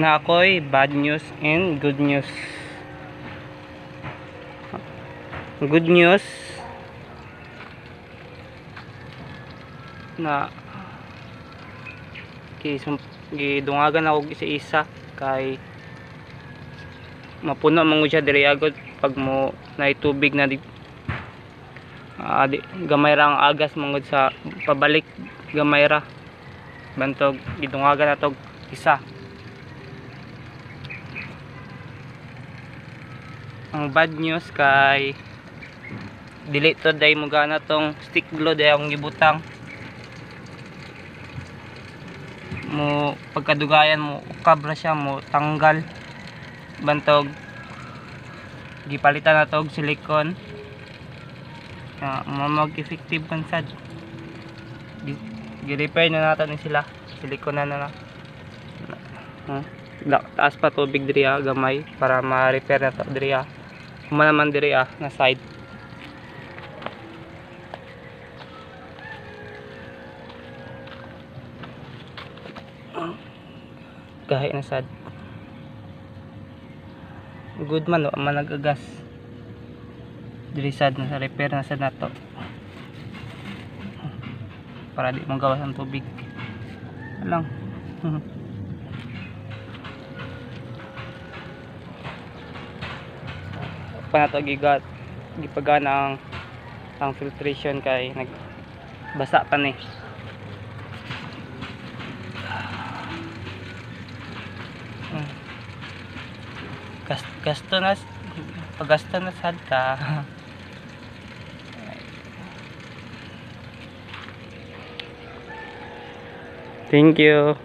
na ako'y bad news and good news. Good news na gidungagan ako isa-isa kay mapuno man siya diri agad pag mo naitubig na gamay ra ang agas mangod sa pabalik, gamay ra bantog gidungagan na tog isa. Ang bad news kay dili to day mo gana tong stick glue day akong gibutang mo, pagkadugayan mo ukabra siya mo tanggal bantog gipalitan na tog silikon mag effective kan sad gi-repair na natin ni sila silikon na taas pa tubig diri gamay para ma-repair na to diri naman diri na side. Kahit na sad good man o managagas diri sad na sa repair na sad nato para di mong gawas ang tubig lang. Pa nato gipagana ang filtration kay nagbasa pa ni. Gasto na pagasto na sad ka. Thank you.